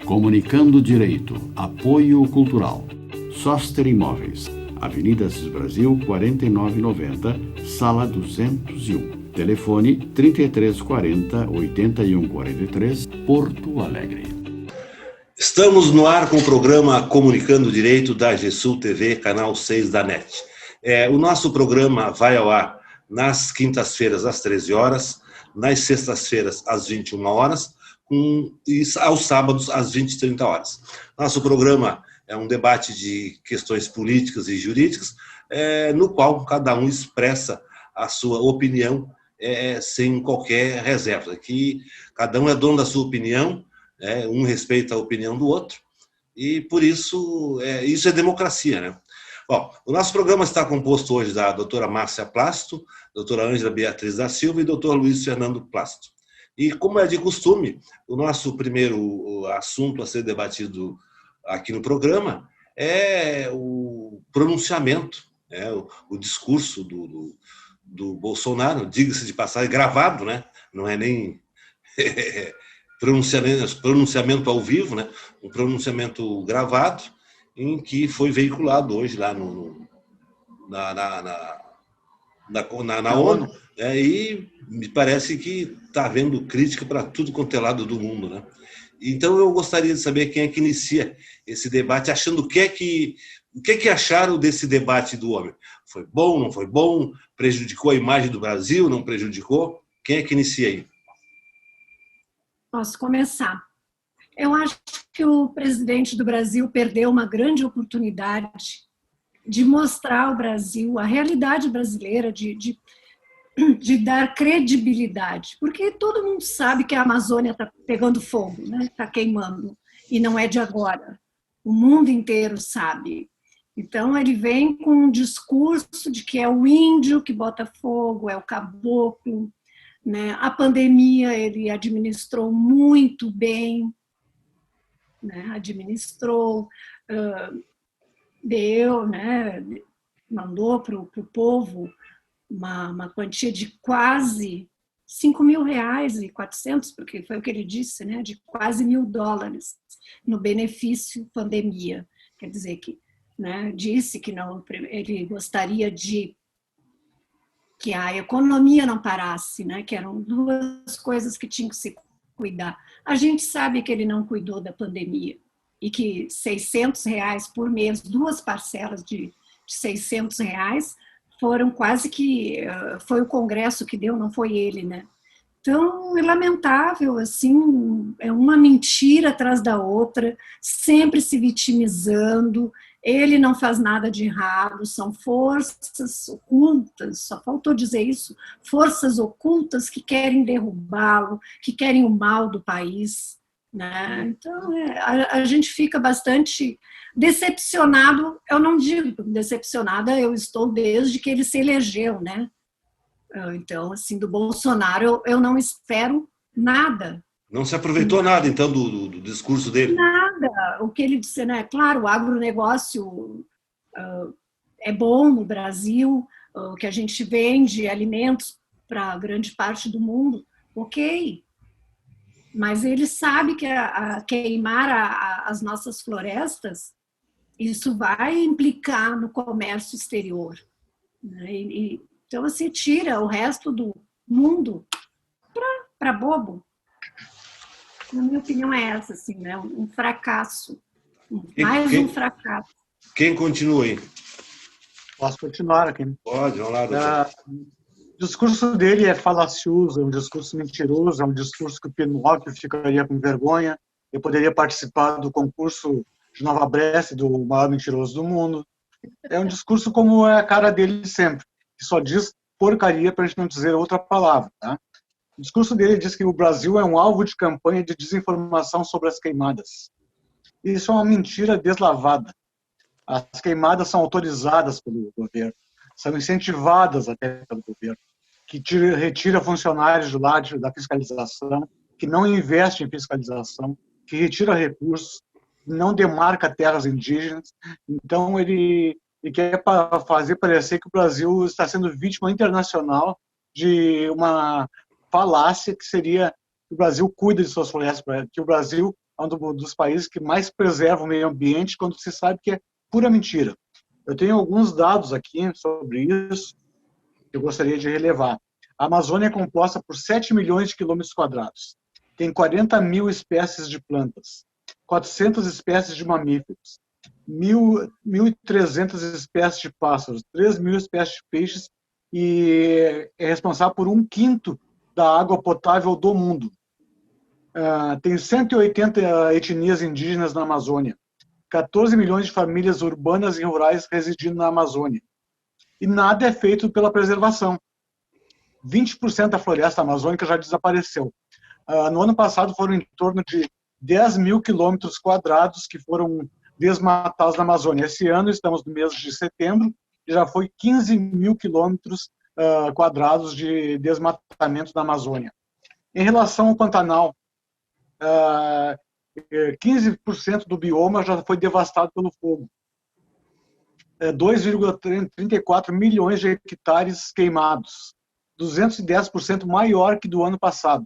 Comunicando Direito, Apoio Cultural. Soster Imóveis, Avenida Assis Brasil, 4990, Sala 201. Telefone 3340 8143, Porto Alegre. Estamos no ar com o programa Comunicando Direito da GSUL TV, canal 6 da NET. O nosso programa vai ao ar nas quintas-feiras às 13 horas, nas sextas-feiras às 21 horas e aos sábados às 20h30 horas. Nosso programa é um debate de questões políticas e jurídicas, no qual cada um expressa a sua opinião sem qualquer reserva. Aqui cada um é dono da sua opinião, um respeita a opinião do outro, e por isso, isso é democracia, né? Bom, o nosso programa está composto hoje da doutora Márcia Plasto, doutora Ângela Beatriz da Silva e doutor Luiz Fernando Plasto. E como é de costume, o nosso primeiro assunto a ser debatido aqui no programa é o pronunciamento, o discurso do Bolsonaro, diga-se de passagem, gravado, né? Não é nem pronunciamento ao vivo, né? Um pronunciamento gravado, em que foi veiculado hoje lá na ONU, e me parece que está havendo crítica para tudo quanto é lado do mundo, né? Então eu gostaria de saber quem é que inicia esse debate, achando o que é que acharam desse debate do homem. Foi bom, não foi bom? Prejudicou a imagem do Brasil, não prejudicou? Quem é que inicia aí? Posso começar. Eu acho que o presidente do Brasil perdeu uma grande oportunidade de mostrar ao Brasil a realidade brasileira, de dar credibilidade, porque todo mundo sabe que a Amazônia está pegando fogo, né? Está queimando, e não é de agora. O mundo inteiro sabe. Então, ele vem com um discurso de que é o índio que bota fogo, é o caboclo, né? A pandemia ele administrou muito bem, né? Administrou, mandou para o povo uma quantia de quase R$5.400, porque foi o que ele disse, né? De quase $1.000 no benefício pandemia. Quer dizer que, né? Disse que não, ele gostaria de que a economia não parasse, né? Que eram duas coisas que tinham que se cuidar. A gente sabe que ele não cuidou da pandemia e que R$600 por mês, duas parcelas de R$600 foram quase que, foi o Congresso que deu, não foi ele, né? Então, é lamentável, assim, é uma mentira atrás da outra, sempre se vitimizando, ele não faz nada de errado, são forças ocultas, só faltou dizer isso, forças ocultas que querem derrubá-lo, que querem o mal do país, né? Então, a gente fica bastante decepcionado, eu não digo decepcionada, eu estou desde que ele se elegeu, né? Então, assim, do Bolsonaro eu não espero nada. Não se aproveitou nada, então, do discurso dele? Nada. O que ele disse, né? Claro, o agronegócio é bom no Brasil, que a gente vende alimentos para grande parte do mundo, ok. Mas ele sabe que a queimar as nossas florestas, isso vai implicar no comércio exterior, né? Então, assim, tira o resto do mundo para bobo. Na minha opinião é essa, assim, né? Um fracasso. Um fracasso. Quem continua aí? Posso continuar aqui? Pode, vamos lá, doutor. O discurso dele é falacioso, é um discurso mentiroso, é um discurso que o Pinóquio ficaria com vergonha. Eu poderia participar do concurso de Nova Brest, do maior mentiroso do mundo. É um discurso como é a cara dele sempre, que só diz porcaria para a gente não dizer outra palavra. Tá? O discurso dele diz que o Brasil é um alvo de campanha de desinformação sobre as queimadas. Isso é uma mentira deslavada. As queimadas são autorizadas pelo governo, são incentivadas até pelo governo, que retira funcionários do lado da fiscalização, que não investe em fiscalização, que retira recursos, não demarca terras indígenas. Então, ele quer fazer parecer que o Brasil está sendo vítima internacional de uma falácia que seria que o Brasil cuida de suas florestas, que o Brasil é um dos países que mais preserva o meio ambiente quando se sabe que é pura mentira. Eu tenho alguns dados aqui sobre isso que eu gostaria de relevar. A Amazônia é composta por 7 milhões de quilômetros quadrados. Tem 40 mil espécies de plantas, 400 espécies de mamíferos, 1.300 espécies de pássaros, 3.000 espécies de peixes e é responsável por 1/5 da água potável do mundo. Tem 180 etnias indígenas na Amazônia, 14 milhões de famílias urbanas e rurais residindo na Amazônia. E nada é feito pela preservação. 20% da floresta amazônica já desapareceu. No ano passado foram em torno de 10 mil quilômetros quadrados que foram desmatados na Amazônia. Esse ano estamos no mês de setembro e já foi 15 mil quilômetros quadrados de desmatamento na Amazônia. Em relação ao Pantanal, 15% do bioma já foi devastado pelo fogo. 2,34 milhões de hectares queimados, 210% maior que do ano passado.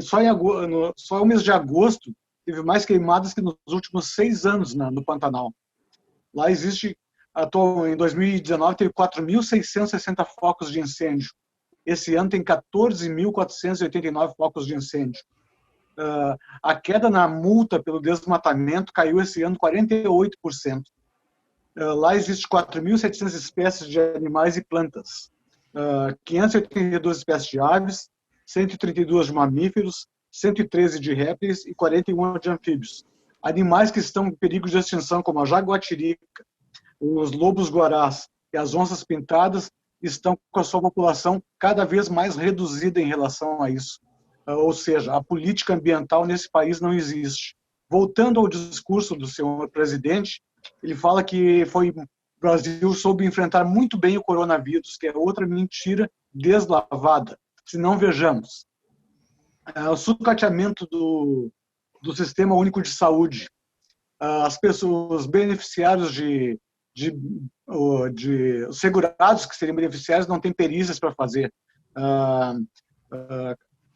Só o mês de agosto teve mais queimadas que nos últimos 6 anos no Pantanal. Lá existe, em 2019, teve 4.660 focos de incêndio. Esse ano tem 14.489 focos de incêndio. A queda na multa pelo desmatamento caiu esse ano 48%. Lá existe 4.700 espécies de animais e plantas, 582 espécies de aves, 132 de mamíferos, 113 de répteis e 41 de anfíbios. Animais que estão em perigo de extinção, como a jaguatirica, os lobos-guarás e as onças pintadas, estão com a sua população cada vez mais reduzida em relação a isso. Ou seja, a política ambiental nesse país não existe. Voltando ao discurso do senhor presidente, ele fala que o Brasil soube enfrentar muito bem o coronavírus, que é outra mentira deslavada. Se não, vejamos. O sucateamento do Sistema Único de Saúde. As pessoas, os beneficiários os segurados que seriam beneficiários não têm perícias para fazer.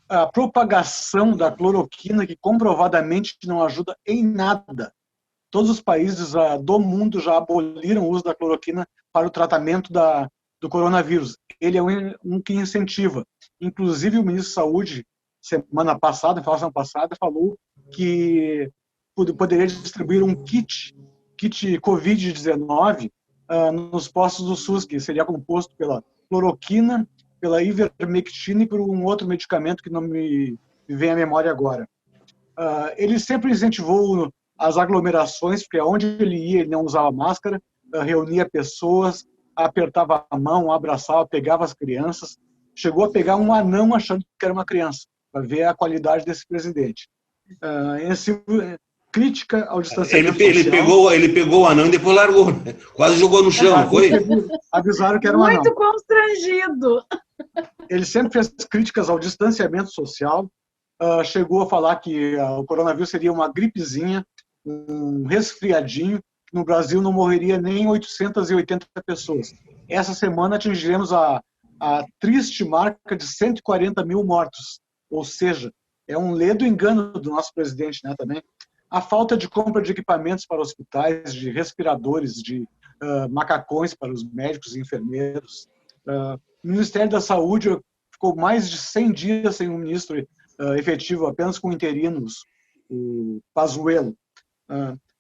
A propagação da cloroquina, que comprovadamente não ajuda em nada. Todos os países do mundo já aboliram o uso da cloroquina para o tratamento do coronavírus. Ele é um que incentiva. Inclusive, o ministro da Saúde, semana passada, falou que poderia distribuir um kit Covid-19 nos postos do SUS, que seria composto pela cloroquina, pela ivermectina e por um outro medicamento que não me vem à memória agora. Ele sempre incentivou as aglomerações, porque onde ele ia, ele não usava máscara, reunia pessoas, apertava a mão, abraçava, pegava as crianças, chegou a pegar um anão achando que era uma criança, para ver a qualidade desse presidente. Crítica ao distanciamento social. Ele pegou o anão e depois largou, né? Quase jogou no chão, não foi? Avisaram que era um anão. Muito constrangido. Ele sempre fez críticas ao distanciamento social, chegou a falar que o coronavírus seria uma gripezinha, um resfriadinho, que no Brasil não morreria nem 880 pessoas. Essa semana atingiremos a triste marca de 140 mil mortos, ou seja, é um ledo engano do nosso presidente, né, também. A falta de compra de equipamentos para hospitais, de respiradores, de macacões para os médicos e enfermeiros. O Ministério da Saúde ficou mais de 100 dias sem um ministro efetivo, apenas com interinos, o Pazuello.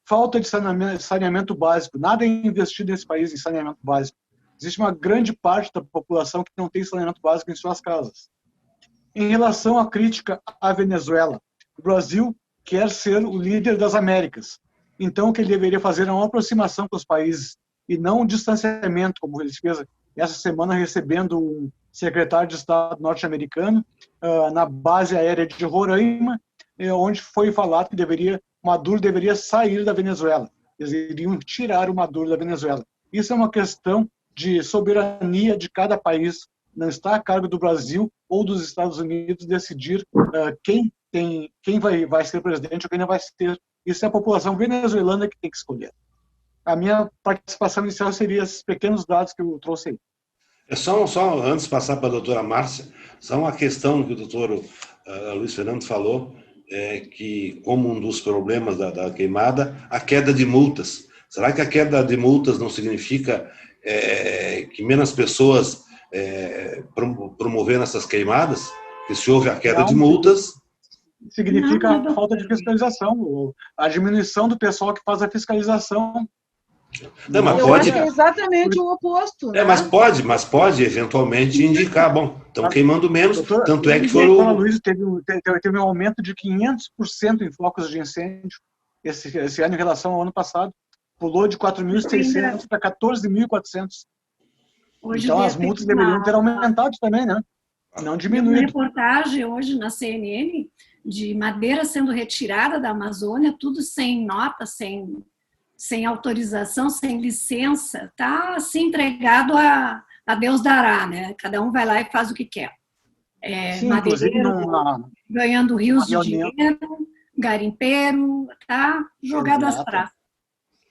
Falta de saneamento básico. Nada é investido nesse país em saneamento básico. Existe uma grande parte da população que não tem saneamento básico em suas casas. Em relação à crítica à Venezuela, o Brasil quer ser o líder das Américas. Então, o que ele deveria fazer é uma aproximação com os países e não um distanciamento, como ele fez essa semana, recebendo um secretário de Estado norte-americano na base aérea de Roraima, onde foi falado que Maduro deveria sair da Venezuela. Eles iriam tirar o Maduro da Venezuela. Isso é uma questão de soberania de cada país. Não está a cargo do Brasil ou dos Estados Unidos decidir quem vai ser presidente ou quem não vai ser. Isso é a população venezuelana que tem que escolher. A minha participação inicial seria esses pequenos dados que eu trouxe aí. Só antes de passar para a doutora Márcia, só uma questão que o doutor Luiz Fernando falou, que, como um dos problemas da queimada, a queda de multas. Será que a queda de multas não significa que menos pessoas promovendo essas queimadas? Que se houve a queda de multas... Significa a falta de fiscalização, a diminuição do pessoal que faz a fiscalização. Não, mas eu acho que é exatamente o oposto. Né? Mas pode eventualmente indicar, bom, estão queimando menos, tanto é que foram... Luiz teve um aumento de 500% em focos de incêndio esse ano em relação ao ano passado. Pulou de 4.600 para 14.400. Então as multas deveriam ter aumentado também, né? Não diminuído. Uma reportagem hoje na CNN de madeira sendo retirada da Amazônia, tudo sem nota, sem autorização, sem licença, tá assim entregado a Deus dará, né? Cada um vai lá e faz o que quer. Sim, madeireiro ganhando rios de dinheiro, garimpeiro, tá jogado às praças.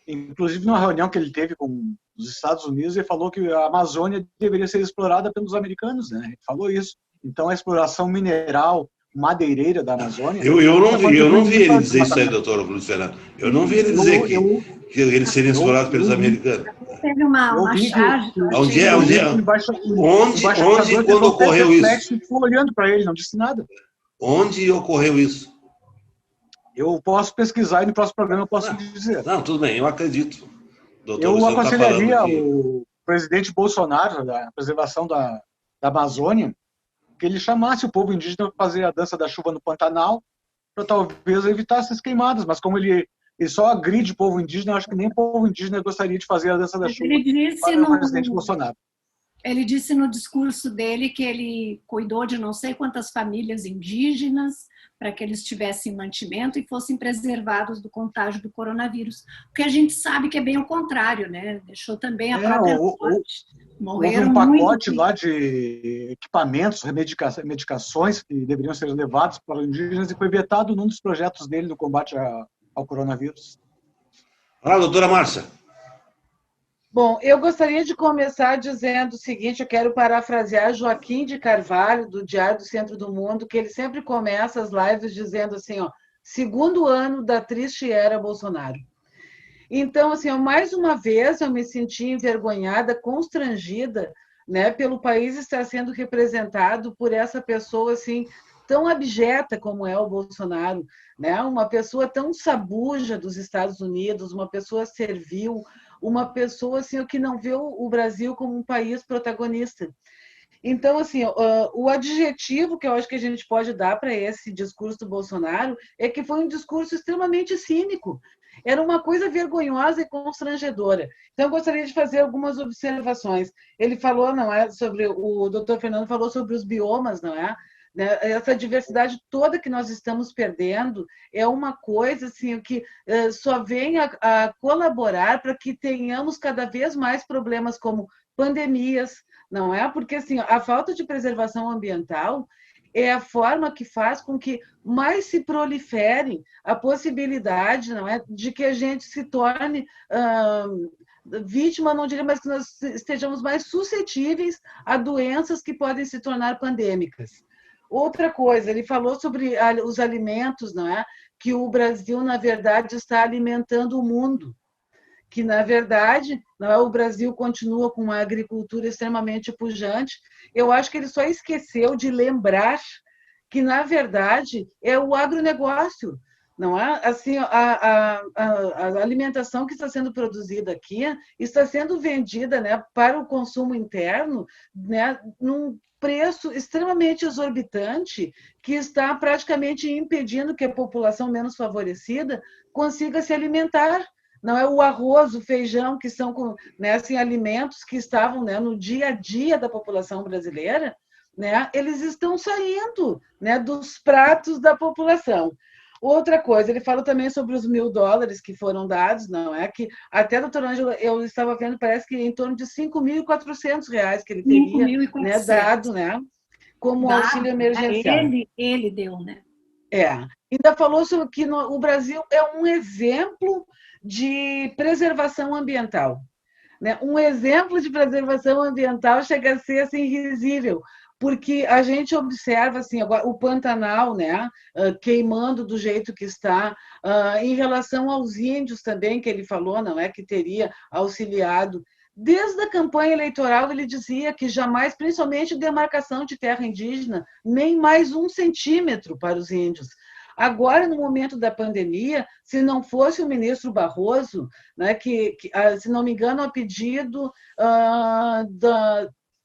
Inclusive, numa reunião que ele teve com os Estados Unidos, ele falou que a Amazônia deveria ser explorada pelos americanos, né? Ele falou isso. Então, a exploração mineral, madeireira da Amazônia... Eu não vi ele dizer isso aí, doutor Luiz Fernando. Eu não vi ele dizer que eles seriam explorados pelos americanos. Teve uma charge... Onde quando ocorreu isso? Ficou olhando para ele, não disse nada. Onde ocorreu isso? Eu posso pesquisar e no próximo programa eu posso dizer. Não, tudo bem, eu acredito. Doutor, eu aconselharia o presidente Bolsonaro, da preservação da Amazônia, que ele chamasse o povo indígena para fazer a dança da chuva no Pantanal, para talvez evitar essas queimadas. Mas como ele só agride o povo indígena, eu acho que nem o povo indígena gostaria de fazer a dança da chuva para o presidente Bolsonaro. Ele disse no discurso dele que ele cuidou de não sei quantas famílias indígenas para que eles tivessem mantimento e fossem preservados do contágio do coronavírus. Porque a gente sabe que é bem o contrário, né? Deixou também a própria sorte. Morreram houve um pacote lá de equipamentos, medicações que deveriam ser levados para os indígenas e foi vetado num dos projetos dele no combate ao coronavírus. Olá, doutora Márcia. Bom, eu gostaria de começar dizendo o seguinte, eu quero parafrasear Joaquim de Carvalho, do Diário do Centro do Mundo, que ele sempre começa as lives dizendo assim, ó, segundo ano da triste era Bolsonaro. Então, assim, mais uma vez eu me senti envergonhada, constrangida, né, pelo país estar sendo representado por essa pessoa assim tão abjeta como é o Bolsonaro, né? Uma pessoa tão sabuja dos Estados Unidos, uma pessoa servil, uma pessoa assim que não vê o Brasil como um país protagonista. Então, assim, o adjetivo que eu acho que a gente pode dar para esse discurso do Bolsonaro é que foi um discurso extremamente cínico. Era uma coisa vergonhosa e constrangedora. Então, eu gostaria de fazer algumas observações. Ele falou, não é, sobre o doutor Fernando falou sobre os biomas, não é? Essa diversidade toda que nós estamos perdendo é uma coisa assim, que só vem a colaborar para que tenhamos cada vez mais problemas como pandemias, não é? Porque assim, a falta de preservação ambiental é a forma que faz com que mais se prolifere a possibilidade, não é, de que a gente se torne vítima, não diria, mas que nós estejamos mais suscetíveis a doenças que podem se tornar pandêmicas. Outra coisa, ele falou sobre os alimentos, não é? Que o Brasil, na verdade, está alimentando o mundo. Que, na verdade, não é? O Brasil continua com uma agricultura extremamente pujante. Eu acho que ele só esqueceu de lembrar que, na verdade, é o agronegócio. Não é? Assim, a alimentação que está sendo produzida aqui está sendo vendida, né, para o consumo interno, né, num preço extremamente exorbitante que está praticamente impedindo que a população menos favorecida consiga se alimentar. Não é o arroz, o feijão, que são, né, assim, alimentos que estavam, né, no dia a dia da população brasileira, né, eles estão saindo, né, dos pratos da população. Outra coisa, ele fala também sobre os $1.000 que foram dados, não é? Que até, doutor Ângela, eu estava vendo, parece que em torno de R$5.400 que ele teria, né, dado, né, como auxílio emergencial. Ele deu, né? Ainda falou sobre que o Brasil é um exemplo de preservação ambiental. Né? Um exemplo de preservação ambiental chega a ser assim, risível, porque a gente observa assim, agora, o Pantanal, né, queimando do jeito que está, em relação aos índios também, que ele falou, não é, que teria auxiliado. Desde a campanha eleitoral, ele dizia que jamais, principalmente demarcação de terra indígena, nem mais 1 centímetro para os índios. Agora, no momento da pandemia, se não fosse o ministro Barroso, né, se não me engano, a pedido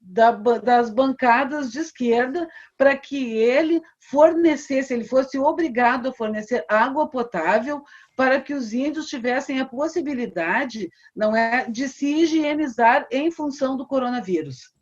das bancadas de esquerda, para que ele fornecesse, ele fosse obrigado a fornecer água potável para que os índios tivessem a possibilidade, não é, de se higienizar em função do coronavírus.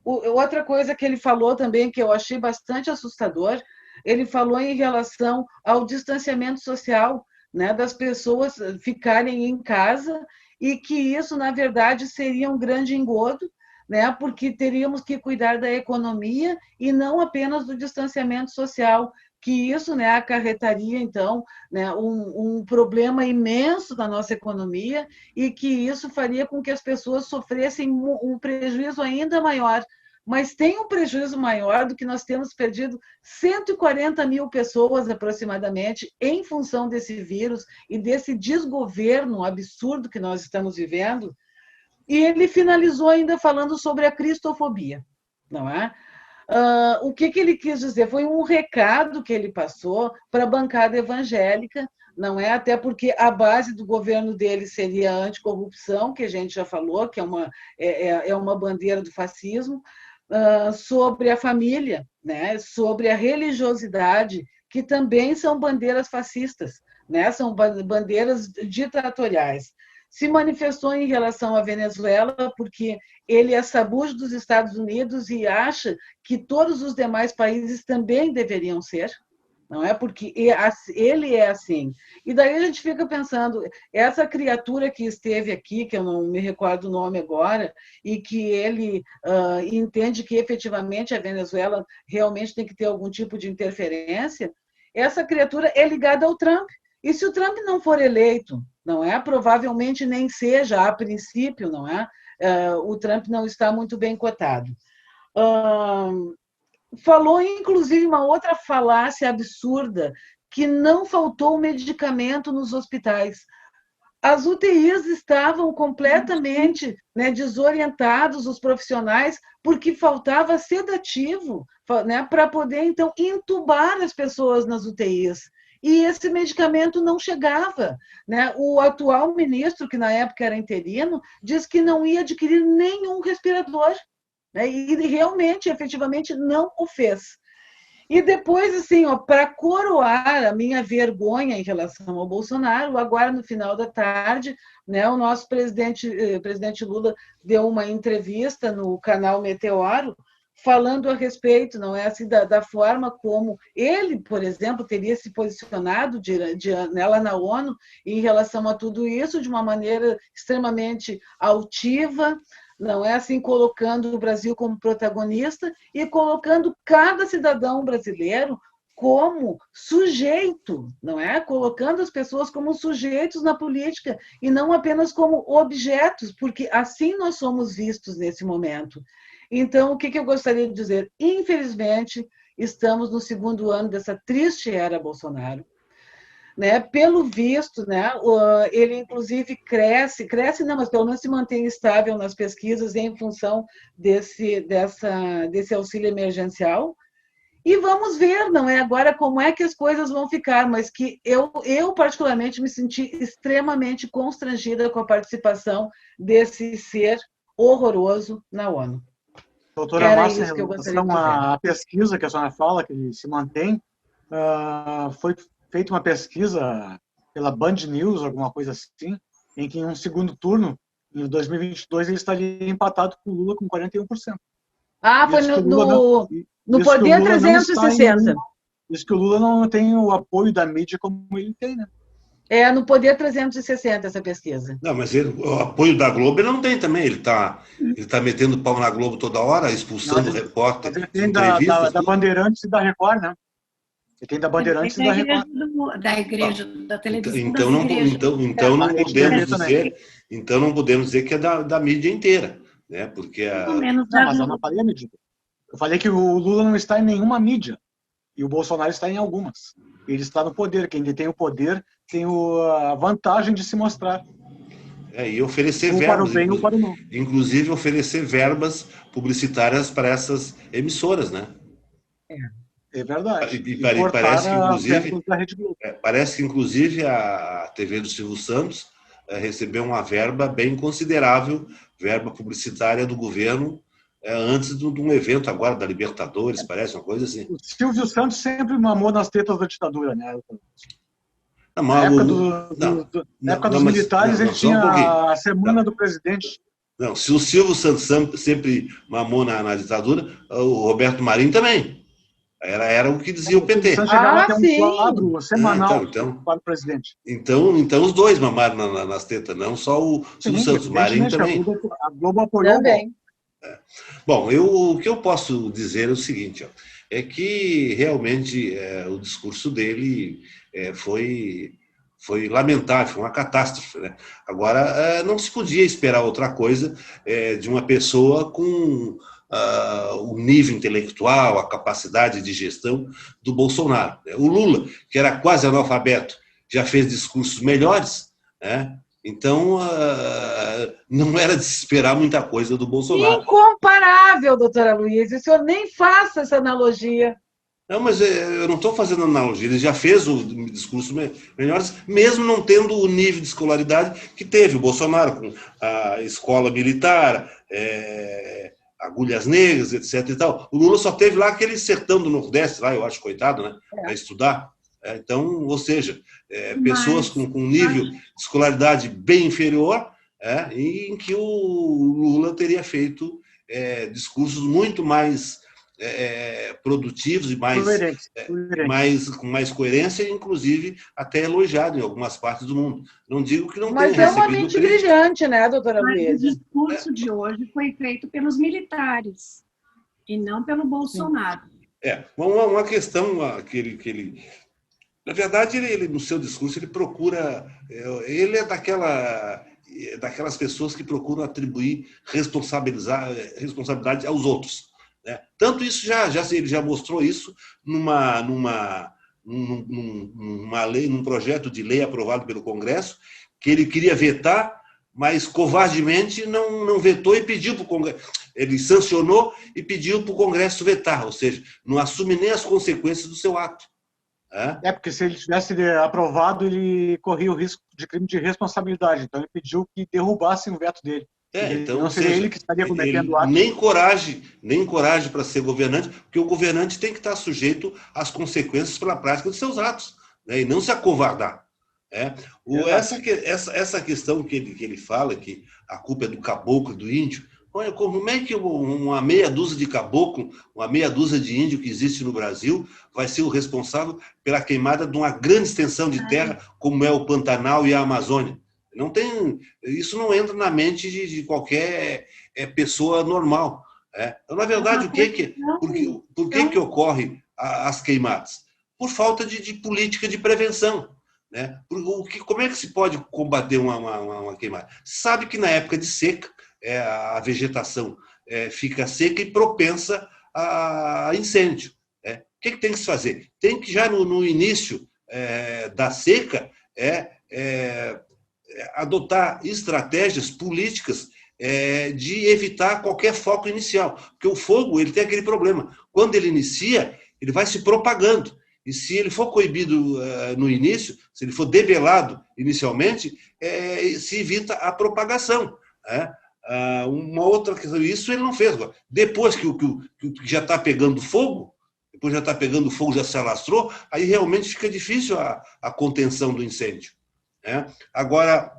Outra coisa que ele falou também, que eu achei bastante assustador, ele falou em relação ao distanciamento social, né, das pessoas ficarem em casa, e que isso, na verdade, seria um grande engodo, né, porque teríamos que cuidar da economia e não apenas do distanciamento social, que isso, né, acarretaria, então, né, um problema imenso na nossa economia, e que isso faria com que as pessoas sofressem um prejuízo ainda maior. Mas tem um prejuízo maior do que nós temos perdido 140 mil pessoas, aproximadamente, em função desse vírus e desse desgoverno absurdo que nós estamos vivendo. E ele finalizou ainda falando sobre a cristofobia, não é? O que ele quis dizer? Foi um recado que ele passou para a bancada evangélica, não é? Até porque a base do governo dele seria a anticorrupção, que a gente já falou, que é uma bandeira do fascismo, sobre a família, né? Sobre a religiosidade, que também são bandeiras fascistas, né? São bandeiras ditatoriais. Se manifestou em relação à Venezuela, porque ele é sabujo dos Estados Unidos e acha que todos os demais países também deveriam ser, não é? Porque ele é assim. E daí a gente fica pensando, essa criatura que esteve aqui, que eu não me recordo o nome agora, e que ele entende que efetivamente a Venezuela realmente tem que ter algum tipo de interferência, essa criatura é ligada ao Trump. E se o Trump não for eleito, não é? Provavelmente nem seja, a princípio, não é? O Trump não está muito bem cotado. Falou, inclusive, uma outra falácia absurda, que não faltou medicamento nos hospitais. As UTIs estavam completamente, né, desorientados, os profissionais, porque faltava sedativo, né, para poder, então, entubar as pessoas nas UTIs. E esse medicamento não chegava, né? O atual ministro, que na época era interino, disse que não ia adquirir nenhum respirador, né? E realmente, efetivamente, não o fez. E depois, assim, para coroar a minha vergonha em relação ao Bolsonaro, agora no final da tarde, né, o nosso presidente Lula deu uma entrevista no canal Meteoro, falando a respeito, não é assim, da forma como ele, por exemplo, teria se posicionado lá na ONU em relação a tudo isso, de uma maneira extremamente altiva, não é assim, colocando o Brasil como protagonista e colocando cada cidadão brasileiro como sujeito, não é? Colocando as pessoas como sujeitos na política e não apenas como objetos, porque assim nós somos vistos nesse momento. Então, o que eu gostaria de dizer? Infelizmente, estamos no segundo ano dessa triste era Bolsonaro. Né? Pelo visto, né? Ele, inclusive, cresce não, mas pelo menos se mantém estável nas pesquisas em função desse auxílio emergencial. E vamos ver, não é, agora como é que as coisas vão ficar, mas que eu particularmente me senti extremamente constrangida com a participação desse ser horroroso na ONU. Doutora Márcia, em relação à pesquisa que a senhora fala, que ele se mantém, foi feita uma pesquisa pela Band News, alguma coisa assim, em que em um segundo turno, em 2022, ele estaria empatado com o Lula com 41%. Foi no Poder 360. Isso que o Lula não tem o apoio da mídia como ele tem, né? No Poder 360, essa pesquisa. Não, mas o apoio da Globo ele não tem também. Ele tá metendo pau na Globo toda hora, expulsando o repórter. Ele tem da Bandeirantes e da Record, né? Ele tem da Bandeirantes e da Record. Da igreja, da televisão. Então não podemos dizer que é da mídia inteira, né? Porque mas eu não falei a mídia. Eu falei que o Lula não está em nenhuma mídia e o Bolsonaro está em algumas. Ele está no poder. Quem detém o poder tem a vantagem de se mostrar. E oferecer ou verbas, para o bem ou para o mal. inclusive oferecer verbas publicitárias para essas emissoras, né? É verdade. E Cortar parece que, as inclusive, verbas da Rede Globo. parece que, inclusive, a TV do Silvio Santos recebeu uma verba bem considerável, verba publicitária do governo, antes de um evento agora da Libertadores, parece uma coisa assim. O Silvio Santos sempre mamou nas tetas da ditadura, né? Não, Na época, na época dos militares, ele tinha a semana do presidente. Não, se o Silvio Santos sempre mamou na ditadura, o Roberto Marinho também. Era o que dizia o PT. O Santos chegava a ter um quadro semanal para o presidente. Então os dois mamaram nas tetas, não só o Silvio Santos, o Marinho também. A Globo apoiou também. Bom, o que eu posso dizer é o seguinte, é que realmente o discurso dele foi lamentável, foi uma catástrofe, né? Agora, não se podia esperar outra coisa de uma pessoa com o nível intelectual, a capacidade de gestão do Bolsonaro. O Lula, que era quase analfabeto, já fez discursos melhores, né? Então, não era de se esperar muita coisa do Bolsonaro. Incomparável, doutora Luísa. O senhor nem faça essa analogia. Não, mas eu não estou fazendo analogia. Ele já fez o discurso melhores, mesmo não tendo o nível de escolaridade que teve o Bolsonaro, com a escola militar, agulhas negras, etc. E tal. O Lula só teve lá aquele sertão do Nordeste, lá, eu acho, coitado, né? Para estudar. Então, ou seja, pessoas com nível de escolaridade bem inferior, em que o Lula teria feito discursos muito mais produtivos e com mais coerência, inclusive até elogiado em algumas partes do mundo. Não digo que não tenha recebido crítica. Mas é uma mente brilhante, né, doutora Luísa? O discurso de hoje foi feito pelos militares e não pelo Bolsonaro. Uma questão que ele na verdade, ele no seu discurso, ele procura... Ele é daquelas pessoas que procuram atribuir responsabilidade aos outros, né? Tanto isso, ele já mostrou isso numa lei, num projeto de lei aprovado pelo Congresso, que ele queria vetar, mas covardemente não vetou e pediu para o Congresso. Ele sancionou e pediu para o Congresso vetar, ou seja, não assume nem as consequências do seu ato. Porque se ele tivesse aprovado, ele corria o risco de crime de responsabilidade. Então, ele pediu que derrubassem o veto dele. Então, não seria ele que estaria cometendo o ato. Nem coragem para ser governante, porque o governante tem que estar sujeito às consequências pela prática dos seus atos, né? E não se acovardar. Essa questão que ele fala, que a culpa é do caboclo e do índio, olha, como é que uma meia dúzia de caboclo, uma meia dúzia de índio que existe no Brasil vai ser o responsável pela queimada de uma grande extensão de terra, como é o Pantanal e a Amazônia? Isso não entra na mente de qualquer pessoa normal. Então, na verdade, por que ocorre as queimadas? Por falta de política de prevenção, né? Como é que se pode combater uma queimada? Sabe que na época de seca, a vegetação fica seca e propensa a incêndio. O que tem que se fazer? Tem que, já no início da seca, adotar estratégias políticas de evitar qualquer foco inicial. Porque o fogo ele tem aquele problema. Quando ele inicia, ele vai se propagando. E se ele for coibido no início, se ele for debelado inicialmente, se evita a propagação. Uma outra questão, isso ele não fez. Depois que já está pegando fogo, já se alastrou, aí realmente fica difícil a contenção do incêndio. Agora,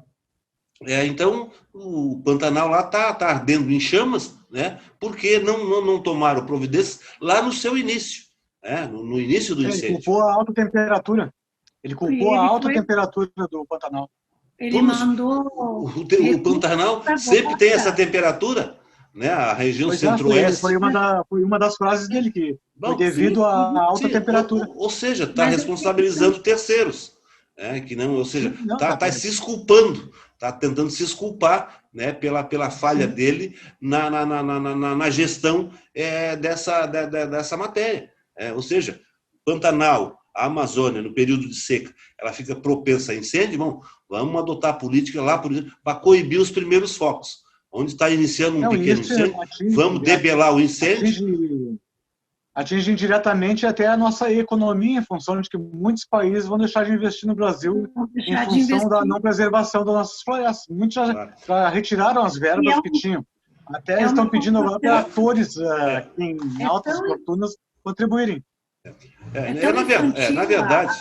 então, o Pantanal lá está ardendo em chamas, né? Porque não tomaram providências lá no seu início, no início do incêndio. Ele culpou a alta temperatura. Ele culpou a alta temperatura do Pantanal. Ele mandou... O Pantanal sempre tem essa temperatura, né? A região centro-oeste. Foi uma das frases dele, que foi devido à alta temperatura. Ou seja, está responsabilizando terceiros. Que não, ou seja, Não, está se desculpando, está tentando se desculpar, né, pela falha dele na gestão dessa matéria. Ou seja, Pantanal, a Amazônia, no período de seca, ela fica propensa a incêndio. Bom, vamos adotar política lá para coibir os primeiros focos. Onde está iniciando um pequeno incêndio, vamos debelar o incêndio. Atinge indiretamente até a nossa economia, em função de que muitos países vão deixar de investir no Brasil em função da não preservação das nossas florestas. Muitos já retiraram as verbas que tinham. Até estão pedindo lá para atores em altas fortunas contribuírem. Na verdade...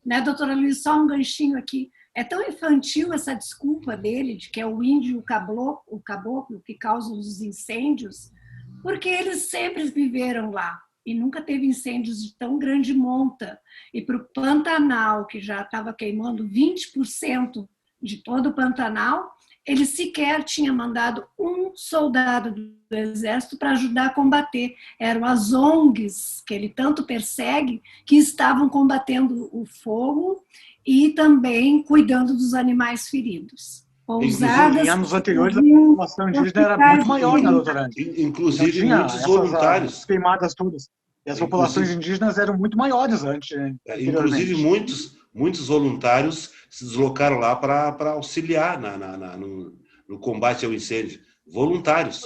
Né, doutora Luiz, só um ganchinho aqui. É tão infantil essa desculpa dele, de que é o índio, o caboclo que causa os incêndios, porque eles sempre viveram lá e nunca teve incêndios de tão grande monta. E para o Pantanal, que já estava queimando 20% de todo o Pantanal, ele sequer tinha mandado um soldado do Exército para ajudar a combater. Eram as ONGs, que ele tanto persegue, que estavam combatendo o fogo e também cuidando dos animais feridos. Pousadas, em anos anteriores, a população indígena era muito maior, né, doutora? Inclusive, muitos voluntários. Queimadas todas. E as populações indígenas eram muito maiores antes. Inclusive, muitos voluntários se deslocaram lá para auxiliar no combate ao incêndio. Voluntários.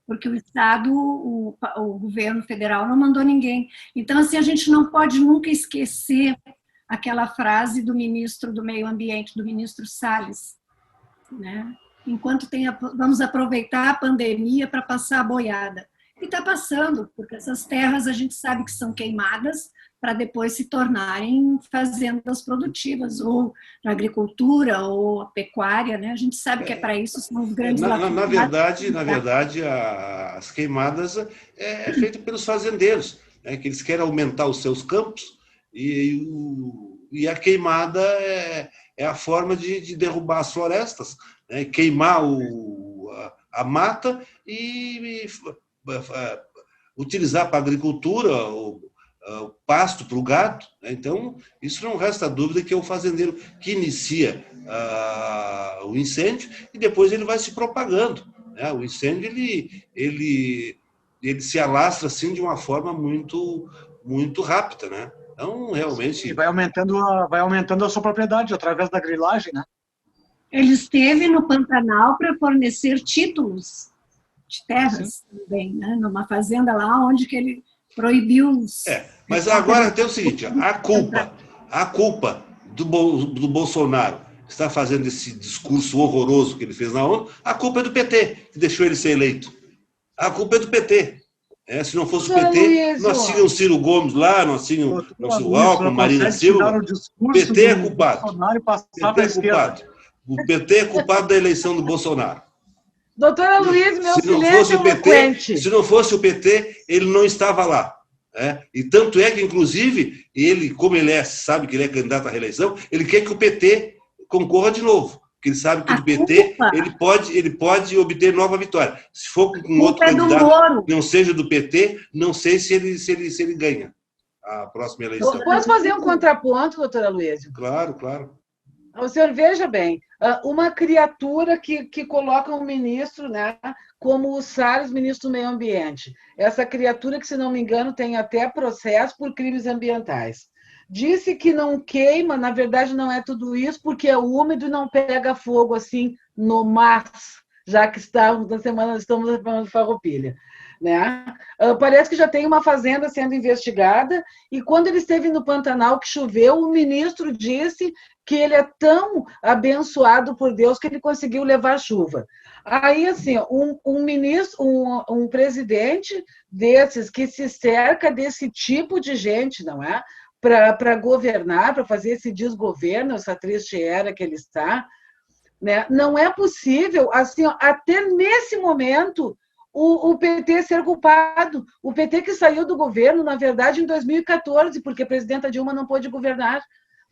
Porque o Estado, o governo federal não mandou ninguém. Então, assim, a gente não pode nunca esquecer aquela frase do ministro do Meio Ambiente, do ministro Salles, né? Enquanto vamos aproveitar a pandemia para passar a boiada. E está passando, porque essas terras a gente sabe que são queimadas para depois se tornarem fazendas produtivas, ou na agricultura, ou a pecuária, né? A gente sabe que é para isso, são os grandes na verdade, as queimadas é feita pelos fazendeiros, né? Que eles querem aumentar os seus campos, e a queimada é a forma de derrubar as florestas, né? Queimar a mata e utilizar para a agricultura o pasto para o gado. Então, isso não resta dúvida que é o fazendeiro que inicia o incêndio e depois ele vai se propagando, né? O incêndio ele se alastra assim de uma forma muito, muito rápida, né? Então, realmente... E vai aumentando a sua propriedade através da grilagem, né? Ele esteve no Pantanal para fornecer títulos de terras também, né? Numa fazenda lá onde que ele proibiu os... Mas agora tem o seguinte, a culpa do Bolsonaro está fazendo esse discurso horroroso que ele fez na ONU, a culpa é do PT, que deixou ele ser eleito. A culpa é do PT. Se não fosse o PT, nós tínhamos Ciro Gomes lá, nós tínhamos o Alckmin, Marina Silva. O PT é culpado. O PT é culpado da eleição do Bolsonaro. Doutora Luiz, meu silêncio eloquente. Se não fosse o PT, ele não estava lá. E tanto é que, inclusive, ele, como ele sabe que ele é candidato à reeleição, ele quer que o PT concorra de novo. Porque ele sabe que do PT ele pode obter nova vitória. Se for com outro candidato que não seja do PT, não sei se ele ganha a próxima eleição. Posso fazer um contraponto, doutora Luísa? Claro, claro. O senhor veja bem, uma criatura que coloca um ministro, né, como o Salles, ministro do Meio Ambiente. Essa criatura que, se não me engano, tem até processo por crimes ambientais. Disse que não queima, na verdade não é tudo isso, porque é úmido e não pega fogo assim no mar, já que estamos na semana de Farroupilha. Né? Parece que já tem uma fazenda sendo investigada, e quando ele esteve no Pantanal, que choveu, o ministro disse que ele é tão abençoado por Deus que ele conseguiu levar chuva. Aí, assim, um presidente desses que se cerca desse tipo de gente, não é? Para governar, para fazer esse desgoverno, essa triste era que ele está, né? Não é possível, assim, até nesse momento, o PT ser culpado. O PT que saiu do governo, na verdade, em 2014, porque a presidenta Dilma não pôde governar.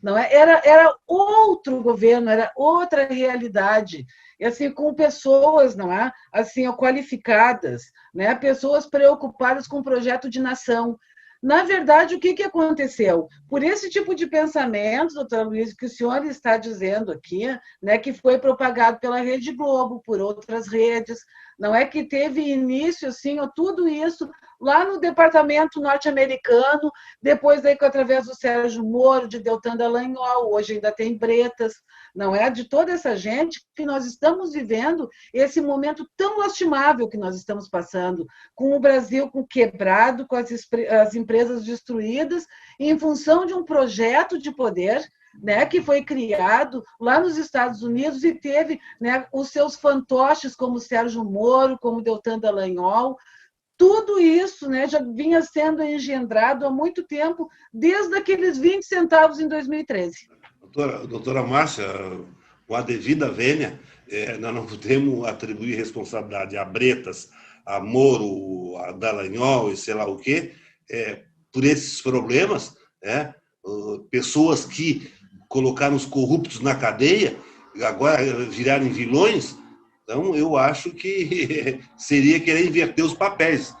Não é? Era outro governo, era outra realidade, e assim, com pessoas, não é? Assim, qualificadas, né? Pessoas preocupadas com o projeto de nação. Na verdade, o que aconteceu? Por esse tipo de pensamento, doutora Luiz, que o senhor está dizendo aqui, né, que foi propagado pela Rede Globo, por outras redes, não é que teve início, assim, tudo isso lá no departamento norte-americano, depois aí através do Sérgio Moro, de Deltan Dallagnol, hoje ainda tem Bretas, não é? De toda essa gente que nós estamos vivendo esse momento tão lastimável que nós estamos passando, com o Brasil quebrado, com as empresas destruídas, em função de um projeto de poder, né, que foi criado lá nos Estados Unidos e teve, né, os seus fantoches como Sérgio Moro, como Deltan Dallagnol. Tudo isso, né, já vinha sendo engendrado há muito tempo, desde aqueles 20 centavos em 2013. Doutora Márcia, com a devida vênia, nós não podemos atribuir responsabilidade a Bretas, a Moro, a Dallagnol e sei lá o quê, por esses problemas, pessoas que colocaram os corruptos na cadeia, agora virarem vilões. Então, eu acho que seria querer inverter os papéis.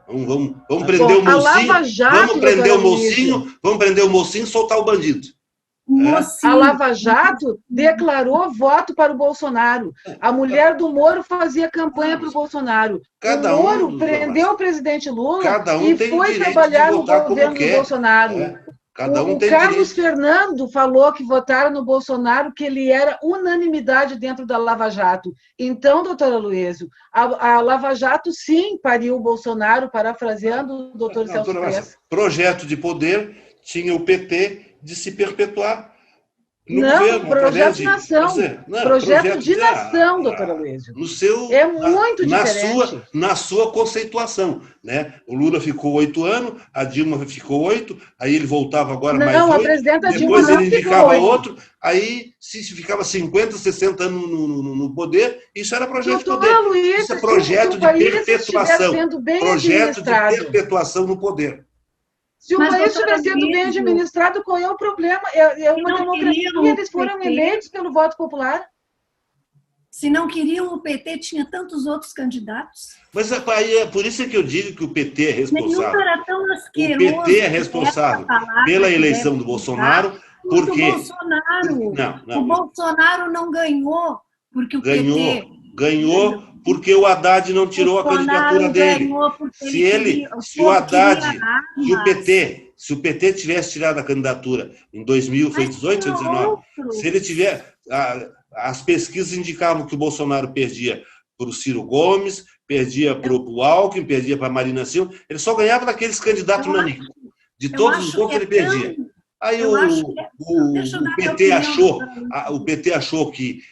Vamos prender o mocinho, vamos prender o mocinho e soltar o bandido. A Lava Jato declarou voto para o Bolsonaro. A mulher do Moro fazia campanha para o Bolsonaro. O Moro prendeu o presidente Lula e foi trabalhar no governo do Bolsonaro. O Carlos Fernando falou que votaram no Bolsonaro, que ele era unanimidade dentro da Lava Jato. Então, doutora Luísio, a Lava Jato, sim, pariu o Bolsonaro, parafraseando o doutor Celso Press. Projeto de poder, tinha o PT de se perpetuar no não, governo. Projeto de nação. Projeto de nação, doutora Luísio. É muito diferente. Na sua conceituação. Né? O Lula ficou 8 anos, a Dilma ficou 8, aí ele voltava agora mais 8. Não, a presidenta Dilma depois ele indicava outro, aí se ficava 50, 60 anos no poder, isso era projeto de poder. Luísa, isso é projeto de perpetuação. Projeto de perpetuação no poder. Se o país estiver sendo bem administrado, qual é o problema? É uma democracia e eles foram eleitos pelo voto popular. Se não queriam o PT, tinha tantos outros candidatos. Mas é por isso que eu digo que o PT é responsável. Nenhum era tão asqueroso. O PT é responsável pela eleição do Bolsonaro, porque... O Bolsonaro não ganhou porque o PT... Ganhou porque o Haddad não tirou a candidatura dele. Se o PT tivesse tirado a candidatura em 2000, foi 18 ou 19, se ele tiver... As pesquisas indicavam que o Bolsonaro perdia para o Ciro Gomes, perdia para o Alckmin, perdia para a Marina Silva, ele só ganhava daqueles candidatos nanicos. De todos os outros ele perdia. Aí o PT achou que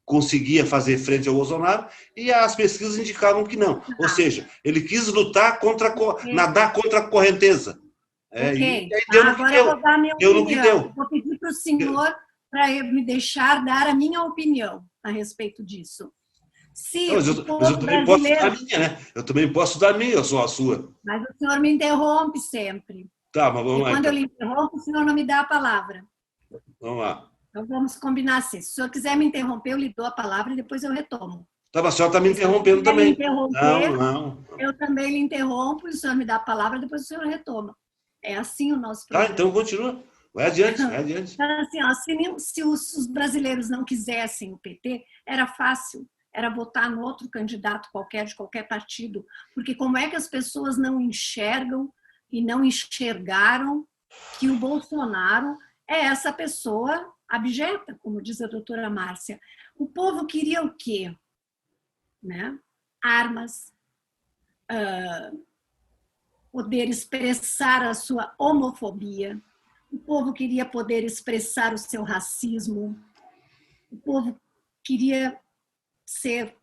conseguia fazer frente ao Bolsonaro e as pesquisas indicavam que não. Ou seja, ele quis lutar nadar contra a correnteza. E agora eu vou dar minha opinião. Vou pedir para o senhor para me deixar dar a minha opinião a respeito disso. Mas eu também posso dar a minha, né? Eu também posso dar a minha, eu sou a sua. Mas o senhor me interrompe sempre. Tá, mas vamos lá. Quando eu lhe interrompo, o senhor não me dá a palavra. Vamos lá. Então vamos combinar assim. Se o senhor quiser me interromper, eu lhe dou a palavra e depois eu retomo. Tá, mas a senhora está me interrompendo também. Não. Eu também lhe interrompo e o senhor me dá a palavra e depois o senhor retoma. É assim o nosso programa. Tá, então continua. Vai adiante, vai adiante. Então, assim, se os brasileiros não quisessem o PT, era fácil. Era votar no outro candidato qualquer, de qualquer partido. Porque como é que as pessoas não enxergam e não enxergaram que o Bolsonaro é essa pessoa abjeta, como diz a doutora Márcia. O povo queria o quê? Né? Armas, poder expressar a sua homofobia, o povo queria poder expressar o seu racismo, o povo queria ser...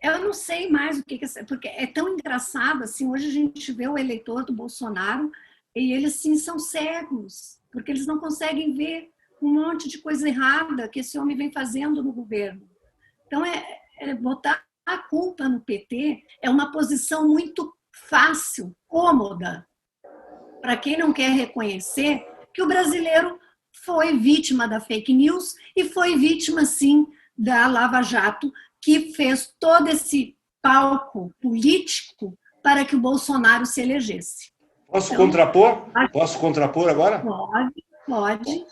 Eu não sei mais o que é, porque é tão engraçado, assim, hoje a gente vê o eleitor do Bolsonaro e eles, sim, são cegos, porque eles não conseguem ver um monte de coisa errada que esse homem vem fazendo no governo. Então, botar a culpa no PT é uma posição muito fácil, cômoda, para quem não quer reconhecer que o brasileiro foi vítima da fake news e foi vítima, sim, da Lava Jato, que fez todo esse palco político para que o Bolsonaro se elegesse. Posso Então, contrapor? Posso contrapor agora? Pode.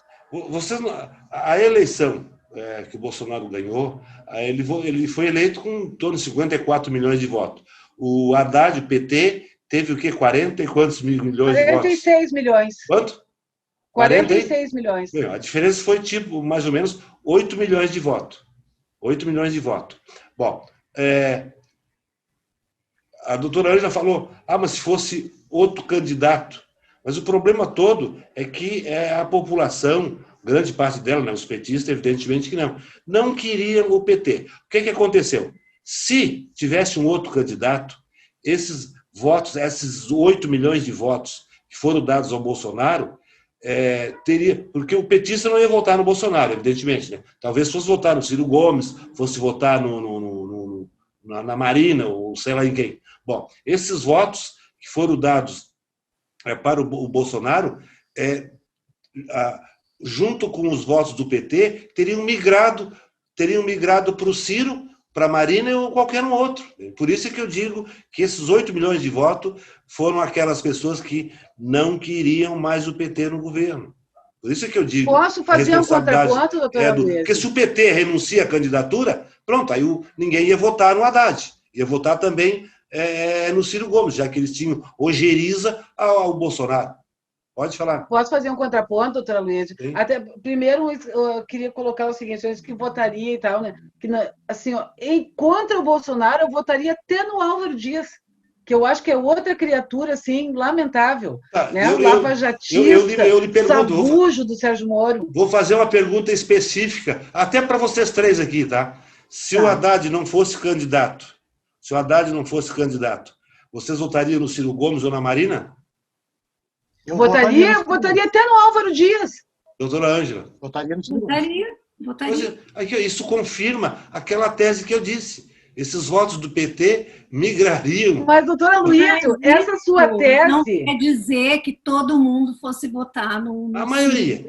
Vocês, a eleição que o Bolsonaro ganhou, ele foi eleito com em torno de 54 milhões de votos. O Haddad, o PT, teve o quê? 40 e quantos milhões de votos? 46 milhões. Quanto? 46 milhões. A diferença foi tipo, mais ou menos, 8 milhões de votos. 8 milhões de votos. Bom, a doutora Ângela falou, mas se fosse outro candidato. Mas o problema todo é que a população, grande parte dela, né, os petistas, evidentemente que não queriam o PT. O que aconteceu? Se tivesse um outro candidato, esses votos, esses 8 milhões de votos que foram dados ao Bolsonaro, teria, porque o petista não ia votar no Bolsonaro, evidentemente, né? Talvez fosse votar no Ciro Gomes, fosse votar na Marina, ou sei lá em quem. Bom, esses votos que foram dados para o Bolsonaro, junto com os votos do PT, teriam migrado para o Ciro, para a Marina ou qualquer um outro. Por isso é que eu digo que esses 8 milhões de votos foram aquelas pessoas que não queriam mais o PT no governo. Por isso é que eu digo... Posso fazer um contraponto, doutora Luiz? Porque se o PT renuncia à candidatura, pronto, aí ninguém ia votar no Haddad. Ia votar também no Ciro Gomes, já que eles tinham ojeriza ao Bolsonaro. Pode falar. Posso fazer um contraponto, doutora Luiz? Até, primeiro, eu queria colocar o seguinte, eu disse que votaria e tal, né? Que, assim, contra o Bolsonaro, eu votaria até no Álvaro Dias, que eu acho que é outra criatura, assim, lamentável. Né? Lava-jatista, sabujo do Sérgio Moro. Vou fazer uma pergunta específica, até para vocês três aqui, tá? Se o Haddad não fosse candidato, vocês votariam no Ciro Gomes ou na Marina? Eu votaria até no Álvaro Dias. Doutora Ângela? Votaria no Ciro. Votaria. Isso confirma aquela tese que eu disse. Esses votos do PT migrariam. Mas, doutora Luísa, essa sua tese... Não quer dizer que todo mundo fosse votar no... A maioria.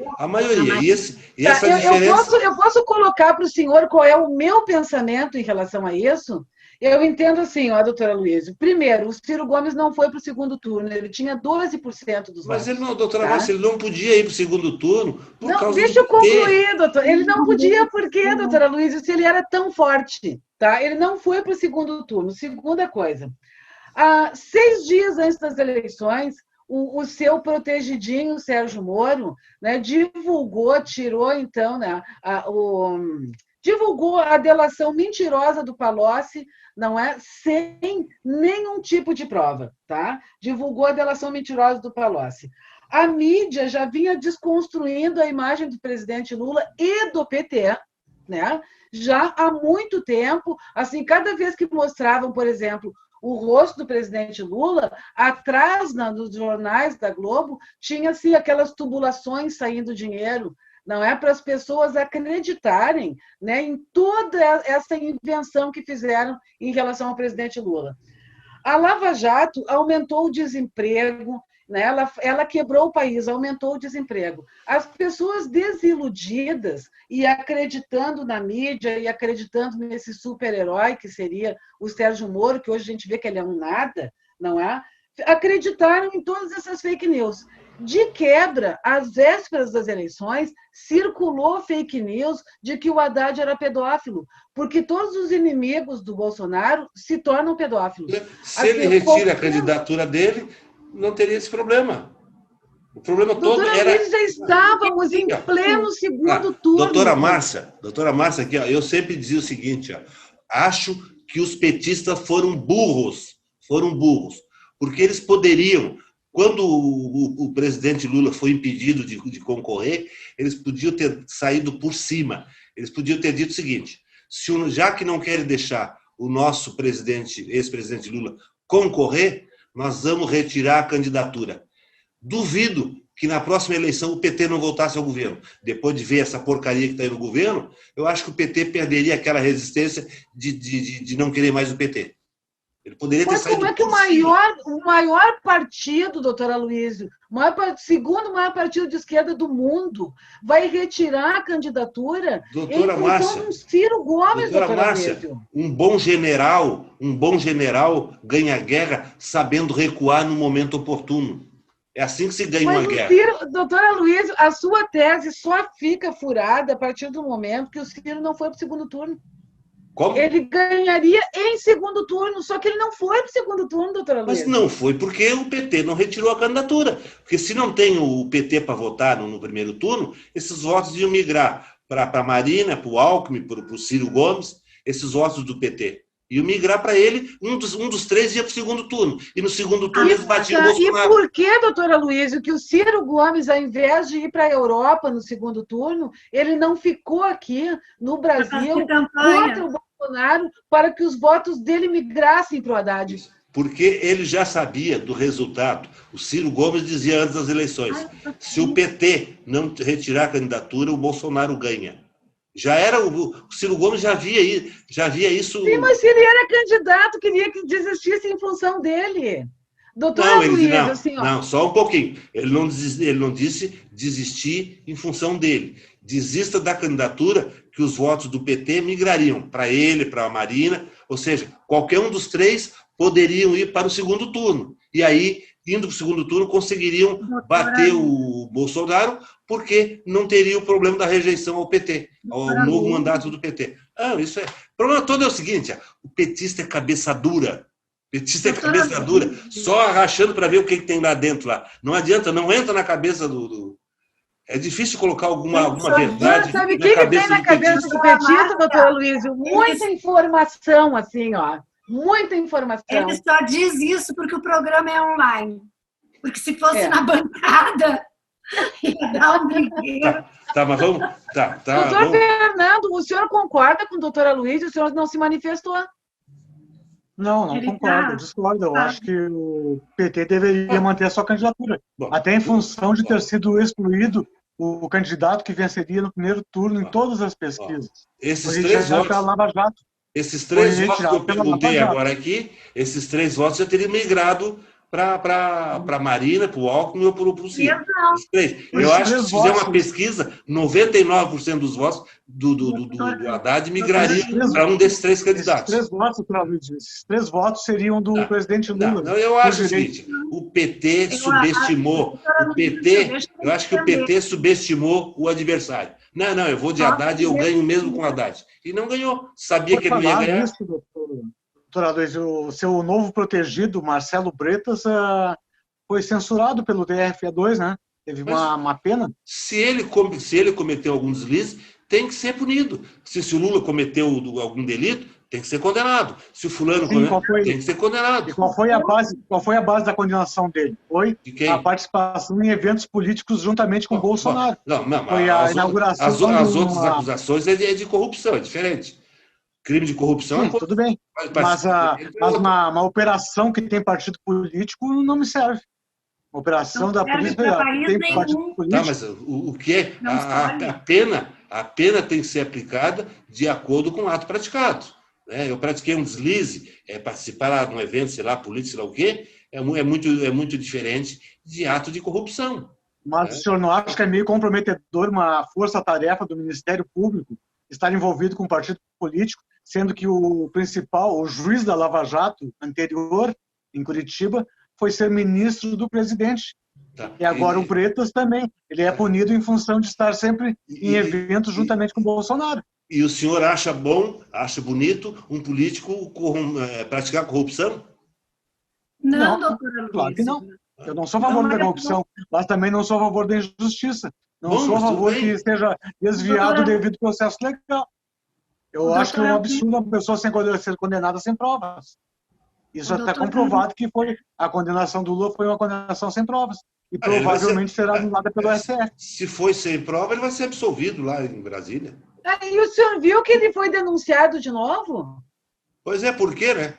E essa diferença... Eu posso colocar para o senhor qual é o meu pensamento em relação a isso? Eu entendo assim, doutora Luísa. Primeiro, o Ciro Gomes não foi para o segundo turno, ele tinha 12% dos votos. Mas ele não, doutora Márcia, ele não podia ir para o segundo turno por causa do PT. Deixa eu concluir, doutor. Ele não podia por quê, doutora Luísa, se ele era tão forte? Tá? Ele não foi para o segundo turno. Segunda coisa, 6 dias antes das eleições, o seu protegidinho, Sérgio Moro, né, tirou a delação mentirosa do Palocci, não é? Sem nenhum tipo de prova, tá? Divulgou a delação mentirosa do Palocci. A mídia já vinha desconstruindo a imagem do presidente Lula e do PT, né? Já há muito tempo, assim, cada vez que mostravam, por exemplo, o rosto do presidente Lula, atrás nos jornais da Globo, tinha assim, aquelas tubulações saindo dinheiro, não é, para as pessoas acreditarem, né, em toda essa invenção que fizeram em relação ao presidente Lula. A Lava Jato aumentou o desemprego, né, ela quebrou o país, aumentou o desemprego. As pessoas desiludidas e acreditando na mídia e acreditando nesse super-herói que seria o Sérgio Moro, que hoje a gente vê que ele é um nada, não é? Acreditaram em todas essas fake news. De quebra, às vésperas das eleições, circulou fake news de que o Haddad era pedófilo, porque todos os inimigos do Bolsonaro se tornam pedófilos. Se ele retira a candidatura dele, não teria esse problema. O problema todo era... Nós já estávamos em pleno segundo turno. Doutora Márcia, aqui, eu sempre dizia o seguinte, acho que os petistas foram burros, porque eles poderiam... Quando o presidente Lula foi impedido de concorrer, eles podiam ter saído por cima. Eles podiam ter dito o seguinte, já que não querem deixar o nosso ex-presidente Lula concorrer, nós vamos retirar a candidatura. Duvido que na próxima eleição o PT não voltasse ao governo. Depois de ver essa porcaria que está aí no governo, eu acho que o PT perderia aquela resistência de não querer mais o PT. Ele poderia ter saído. Mas como é que o maior partido, doutora Luísa, o segundo maior partido de esquerda do mundo, vai retirar a candidatura doutora Márcia, de um Ciro Gomes, doutora Márcia, um bom general ganha a guerra sabendo recuar no momento oportuno. É assim que se ganha Mas uma guerra. Ciro, doutora Luiz, a sua tese só fica furada a partir do momento que o Ciro não foi para o segundo turno. Como? Ele ganharia em segundo turno, só que ele não foi para o segundo turno, doutora Luiz. Mas não foi porque o PT não retirou a candidatura. Porque se não tem o PT para votar no primeiro turno, esses votos iam migrar para a Marina, para o Alckmin, para o Ciro Gomes, esses votos do PT. Iam migrar para ele, um dos três ia para o segundo turno. E no segundo turno eles batiam o Bolsonaro. E por que, doutora Luiz, que o Ciro Gomes, ao invés de ir para a Europa no segundo turno, ele não ficou aqui no Brasil contra o Bolsonaro para que os votos dele migrassem para o Haddad? Porque ele já sabia do resultado. O Ciro Gomes dizia antes das eleições, se o PT não retirar a candidatura, o Bolsonaro ganha. Já era o Ciro Gomes já via isso. Sim, mas se ele era candidato, queria que desistisse em função dele. Doutora Luiz, assim, ó. Não, só um pouquinho. Ele não disse desistir em função dele. Desista da candidatura que os votos do PT migrariam para ele, para a Marina, ou seja, qualquer um dos três poderiam ir para o segundo turno. E aí, indo para o segundo turno, conseguiriam bater o Bolsonaro, porque não teria o problema da rejeição ao PT, ao novo mandato do PT. Isso é. O problema todo é o seguinte: o petista é cabeça dura. Petista é cabeça dura, só arrachando para ver o que tem lá dentro. Lá. Não adianta, não entra na cabeça do... É difícil colocar alguma verdade. Sabe o que tem na cabeça do petista, doutora Luiz? Muita informação, assim, ó. Muita informação. Ele só diz isso porque o programa é online. Porque se fosse na bancada, ia dar um brinquedo. Tá, mas vamos... Doutor Fernando, o senhor concorda com a doutora Luiz? O senhor não se manifestou? Não concordo, eu discordo. Eu acho que o PT deveria manter a sua candidatura. Até em função de ter sido excluído o candidato que venceria no primeiro turno em todas as pesquisas. Esses três votos... Lava Jato. Esses três votos que eu perguntei agora aqui, esses três votos já teriam migrado para a Marina, para o Alckmin ou para o Ciro. Eu acho que se fizer uma pesquisa, 99% dos votos do Haddad migrariam para um desses três candidatos. Esses três votos seriam do presidente Lula. Não, eu acho o seguinte, o PT subestimou. Eu acho que o PT subestimou o adversário. Não, eu vou de Haddad e eu ganho mesmo com Haddad. E não ganhou. Sabia que ele não ia ganhar. Doutora Luiz, o seu novo protegido, Marcelo Bretas, foi censurado pelo TRF2, né? Teve uma pena. Se ele cometeu algum deslize, tem que ser punido. Se o Lula cometeu algum delito, tem que ser condenado. Se o fulano tem que ser condenado. E qual foi a base da condenação dele? Foi a participação em eventos políticos juntamente com Bolsonaro. Foi a inauguração. As outras acusações é de corrupção, é diferente. Crime de corrupção. Sim, tudo bem. Mas uma operação que tem partido político não me serve. Uma operação da Polícia Federal tem partido político. Mas o que é? A pena tem que ser aplicada de acordo com o ato praticado. Eu pratiquei um deslize, participar lá de um evento, sei lá, político, sei lá o quê, é muito diferente de ato de corrupção. Mas o senhor não acha que é meio comprometedor uma força-tarefa do Ministério Público estar envolvido com um partido político, sendo que o juiz da Lava Jato anterior, em Curitiba, foi ser ministro do presidente. E agora o Bretas também. Ele é punido em função de estar sempre em eventos juntamente com o Bolsonaro. E o senhor acha bonito um político praticar corrupção? Não, doutora Luiz. Claro que não. Eu não sou a favor da corrupção, mas também não sou a favor da injustiça. Não sou a favor que seja desviado devido ao processo legal. Eu acho que é um absurdo uma pessoa ser condenada sem provas. Isso já está comprovado que a condenação do Lula foi uma condenação sem provas. E provavelmente será anulada pelo STF. Se foi sem prova, ele vai ser absolvido lá em Brasília. E o senhor viu que ele foi denunciado de novo? Pois é, por quê, né?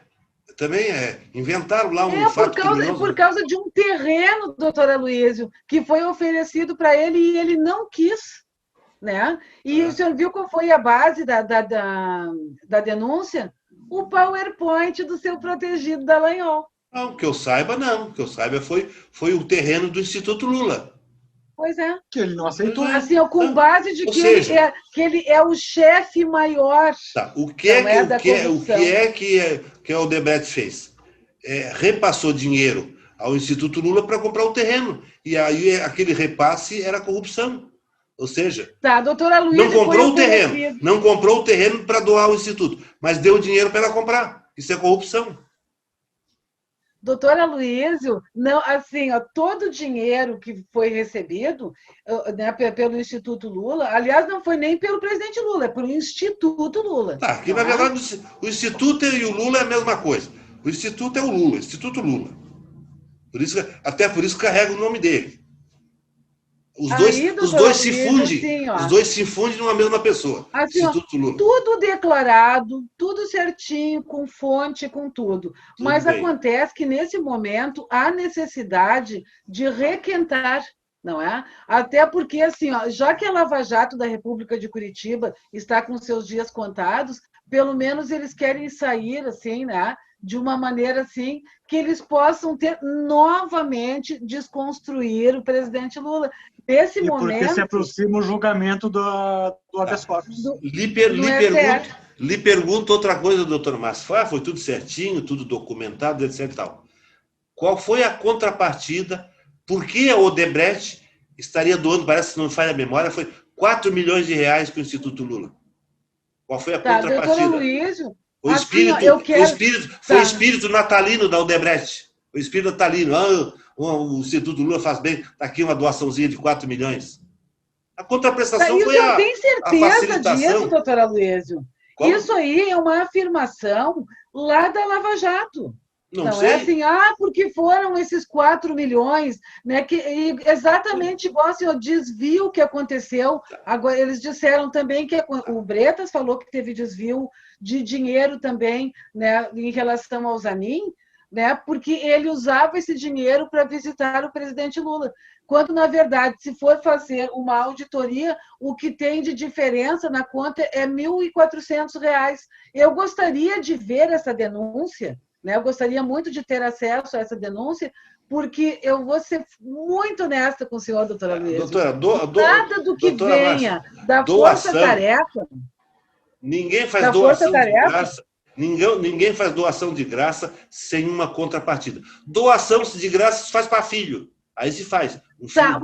Também inventaram lá um fato criminoso. Por causa de um terreno, doutora Luísio, que foi oferecido para ele e ele não quis. Né? E o senhor viu qual foi a base da denúncia? O PowerPoint do seu protegido Dallagnol. Não, que eu saiba, não. Que eu saiba foi o terreno do Instituto Lula. Pois é. Que ele não aceitou. Assim, com base de que ele é o chefe maior. Tá. O que é que a Odebrecht fez? Repassou dinheiro ao Instituto Lula para comprar o terreno. E aí aquele repasse era corrupção. Ou seja, Tá, doutora Luísa, não comprou o terreno para doar ao Instituto, mas deu dinheiro para ela comprar. Isso é corrupção. Doutora Luísio, não, assim, ó, todo o dinheiro que foi recebido, né, pelo Instituto Lula, aliás, não foi nem pelo presidente Lula, é pelo Instituto Lula. Tá, que na verdade o Instituto e o Lula é a mesma coisa. O Instituto é o Lula, Instituto Lula. Até por isso carrega o nome dele. Os dois se fundem, assim, os dois se fundem numa mesma pessoa. Assim, Instituto Lula. Tudo declarado, tudo certinho, com fonte, com tudo. Mas acontece que, nesse momento, há necessidade de requentar, não é? Até porque, assim, ó, já que a Lava Jato da República de Curitiba está com seus dias contados, pelo menos eles querem sair, assim, né? De uma maneira assim que eles possam ter novamente desconstruir o presidente Lula. Nesse momento. Porque se aproxima o julgamento do habeas corpus. Lhe pergunto outra coisa, doutor Márcio. Foi tudo certinho, tudo documentado, etc. Tal. Qual foi a contrapartida? Por que a Odebrecht estaria doando, parece que não me falha a memória, foi 4 milhões de reais para o Instituto Lula? Qual foi a contrapartida? Doutor Luísio, o espírito natalino da Odebrecht. O espírito natalino. O Instituto Lula faz bem, está aqui uma doaçãozinha de 4 milhões. A contraprestação foi a facilitação. Eu tenho certeza disso, doutora Luísio. Isso aí é uma afirmação lá da Lava Jato. Não sei. É assim, porque foram esses 4 milhões, né? Exatamente igual assim, o desvio que aconteceu. Agora, eles disseram também que o Bretas falou que teve desvio de dinheiro também, né, em relação ao Zanin, né, porque ele usava esse dinheiro para visitar o presidente Lula. Quando, na verdade, se for fazer uma auditoria, o que tem de diferença na conta é R$ 1.400. Eu gostaria de ver essa denúncia, né? Eu gostaria muito de ter acesso a essa denúncia, porque eu vou ser muito honesta com o senhor, doutora Luísa. Nada do que venha da força-tarefa... Ninguém faz doação de graça. Ninguém faz doação de graça sem uma contrapartida. Doação de graça se faz para filho. Aí se faz.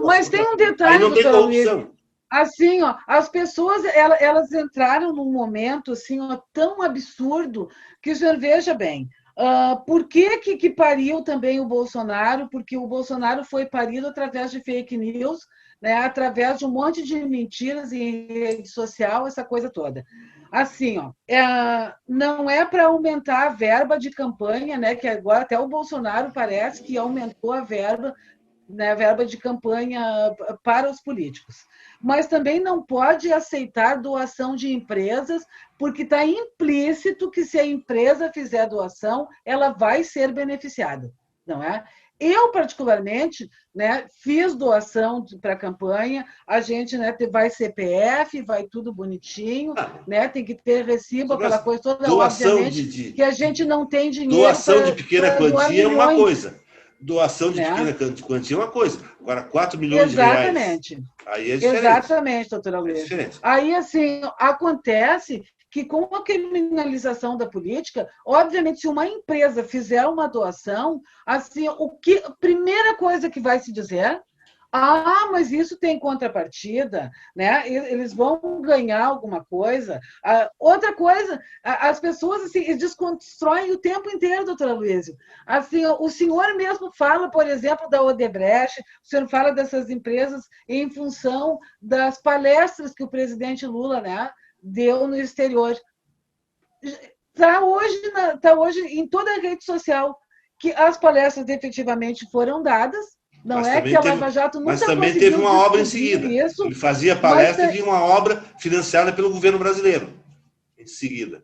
Mas tem um detalhe, aí não tem corrupção. Assim, ó, as pessoas elas entraram num momento assim, ó, tão absurdo que o senhor veja bem. Por que pariu também o Bolsonaro? Porque o Bolsonaro foi parido através de fake news, né, através de um monte de mentiras em rede social, essa coisa toda. Assim, ó, não é para aumentar a verba de campanha, né, que agora até o Bolsonaro parece que aumentou a verba, né, a verba de campanha para os políticos. Mas também não pode aceitar doação de empresas, porque está implícito que se a empresa fizer doação, ela vai ser beneficiada, não é? Eu, particularmente, né, fiz doação para a campanha, a gente, né, vai CPF, vai tudo bonitinho, né, tem que ter recibo, aquela coisa toda, doação obviamente, que a gente não tem dinheiro. Doação de pequena quantia é uma coisa. Doação de pequena quantia é uma coisa. Agora, 4 milhões de reais. Exatamente. Aí é diferente. Exatamente, doutora Luísa. Aí, assim, acontece que com a criminalização da política, obviamente, se uma empresa fizer uma doação, assim, a primeira coisa que vai se dizer, mas isso tem contrapartida, né? Eles vão ganhar alguma coisa. Outra coisa, as pessoas assim, desconstroem o tempo inteiro, doutora Luísa. Assim, o senhor mesmo fala, por exemplo, da Odebrecht, o senhor fala dessas empresas em função das palestras que o presidente Lula, né, deu no exterior. Está hoje em toda a rede social que as palestras efetivamente foram dadas. Não é que a Lava Jato nunca conseguiu. Mas também teve uma obra em seguida. Isso, ele fazia palestra e vinha uma obra financiada pelo governo brasileiro. Em seguida.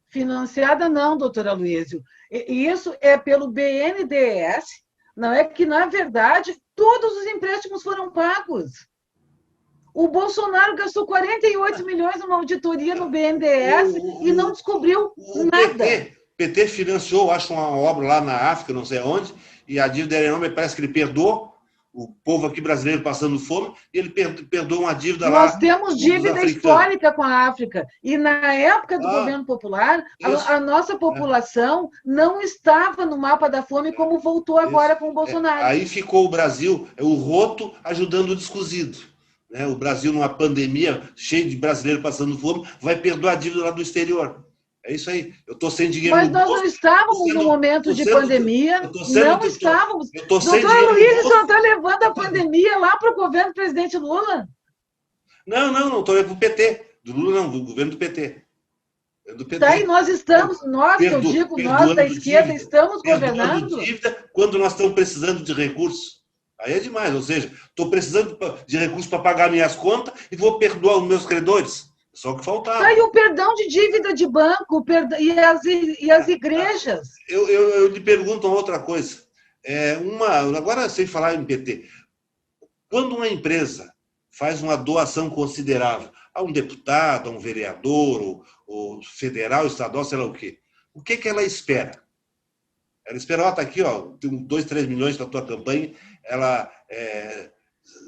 Financiada não, doutora Luísio. Isso é pelo BNDES. Não é que, na verdade, todos os empréstimos foram pagos. O Bolsonaro gastou 48 milhões numa auditoria no BNDES e não descobriu nada. O PT financiou, acho, uma obra lá na África, não sei onde, e a dívida era enorme, parece que ele perdoou. o povo aqui brasileiro passando fome, e ele perdoa uma dívida lá. Nós temos dívida histórica com a África. E na época do governo popular, a nossa população não estava no mapa da fome como voltou agora com o Bolsonaro. Aí ficou o Brasil, o roto ajudando o descozido. Né? O Brasil, numa pandemia, cheio de brasileiros passando fome, vai perdoar a dívida lá do exterior. É isso aí. Eu estou sem dinheiro. Mas nós não estávamos no momento de pandemia. Não estávamos. Doutor Luiz, o senhor está levando a pandemia lá para o governo do presidente Lula? Não estou levando para o PT. Do Lula não, do governo do PT. Daí nós estamos, eu digo, nós da esquerda, estamos governando. Dívida quando nós estamos precisando de recursos. Aí é demais. Ou seja, estou precisando de recursos para pagar minhas contas e vou perdoar os meus credores. Só que faltava. Aí o perdão de dívida de banco e as igrejas. Eu lhe pergunto uma outra coisa. Agora, sem falar em PT, quando uma empresa faz uma doação considerável a um deputado, a um vereador, ou federal, estadual, sei lá o quê, o que ela espera? Ela espera, está aqui, tem 2, 3 milhões para a tua campanha, ela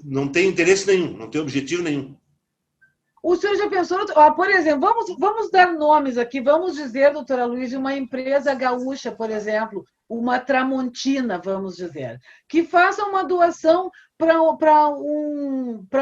não tem interesse nenhum, não tem objetivo nenhum. O senhor já pensou, por exemplo, vamos dar nomes aqui, vamos dizer, doutora Luiz, uma empresa gaúcha, por exemplo, uma Tramontina, vamos dizer, que faça uma doação para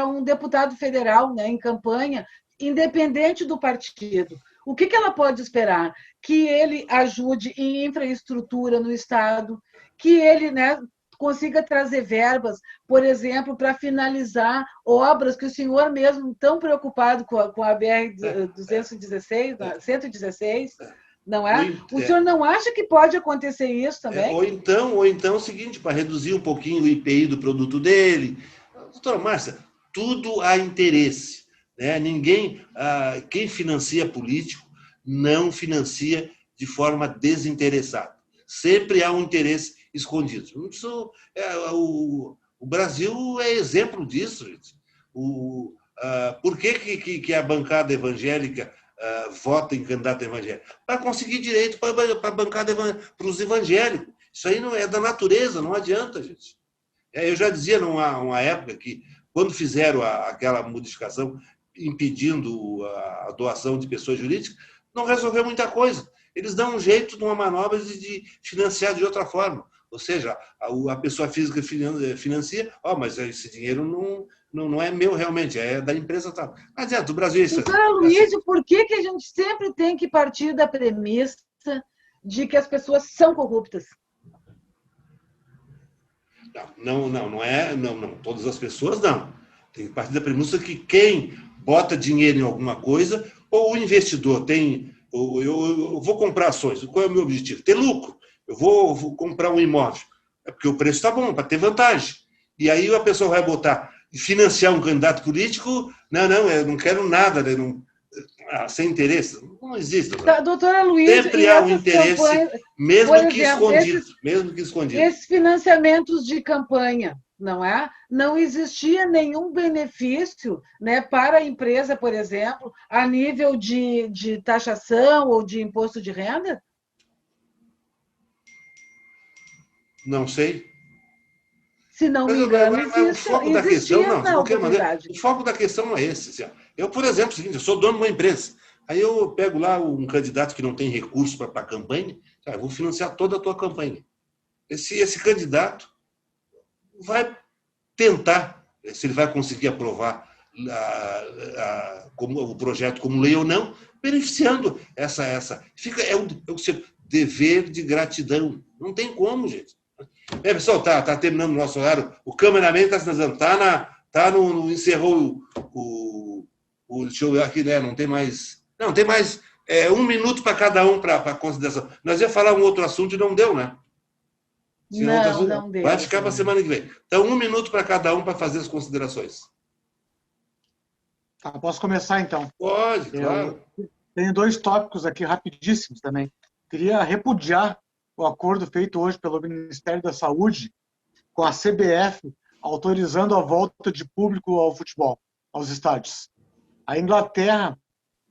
um deputado federal, né, em campanha, independente do partido. O que ela pode esperar? Que ele ajude em infraestrutura no Estado, que ele, né, consiga trazer verbas, por exemplo, para finalizar obras que o senhor mesmo, tão preocupado com a BR-216, 116, não é? O senhor não acha que pode acontecer isso também? Ou então é o seguinte, para reduzir um pouquinho o IPI do produto dele. Doutora Márcia, tudo há interesse. Né? Quem financia político não financia de forma desinteressada. Sempre há um interesse escondido. O Brasil é exemplo disso, gente. Por que a bancada evangélica vota em candidato evangélico? Para conseguir direito para a bancada para os evangélicos. Isso aí não é da natureza, não adianta, gente. Eu já dizia numa época que, quando fizeram aquela modificação impedindo a doação de pessoas jurídicas, não resolveu muita coisa. Eles dão um jeito de uma manobra de financiar de outra forma. Ou seja, a pessoa física financia, mas esse dinheiro não é meu realmente, é da empresa tal. Não adianta, o Brasil é isso. Doutora Luiz, por que a gente sempre tem que partir da premissa de que as pessoas são corruptas? Não. Todas as pessoas não. Tem que partir da premissa que quem bota dinheiro em alguma coisa, ou o investidor tem... Eu vou comprar ações, qual é o meu objetivo? Ter lucro. Eu vou comprar um imóvel. É porque o preço está bom, para ter vantagem. E aí a pessoa vai botar e financiar um candidato político. Eu não quero nada, sem interesse. Não existe. Doutora Luiz, sempre há um interesse, mesmo que escondido. Esses financiamentos de campanha, não é? Não existia nenhum benefício, né, para a empresa, por exemplo, a nível de taxação ou de imposto de renda? Não sei. Se não me engano, o foco da questão, de qualquer maneira, o foco da questão não é esse. Eu, por exemplo, eu sou dono de uma empresa. Aí eu pego lá um candidato que não tem recursos para a campanha, eu vou financiar toda a tua campanha. Esse candidato vai tentar, se ele vai conseguir aprovar o projeto como lei ou não, beneficiando essa. É o seu dever de gratidão. Não tem como, gente. Pessoal, tá terminando o nosso horário. O cameraman está sinalizando. Encerrou deixa eu ver aqui, né? Não tem mais. Não, tem mais 1 minuto para cada um para consideração. Nós ia falar um outro assunto e não deu, né? Não deu. Vai ficar para a semana que vem. Então, 1 minuto para cada um para fazer as considerações. Tá, posso começar, então? Pode, claro. Tenho 2 tópicos aqui rapidíssimos também. Queria repudiar o acordo feito hoje pelo Ministério da Saúde com a CBF, autorizando a volta de público ao futebol, aos estádios. A Inglaterra,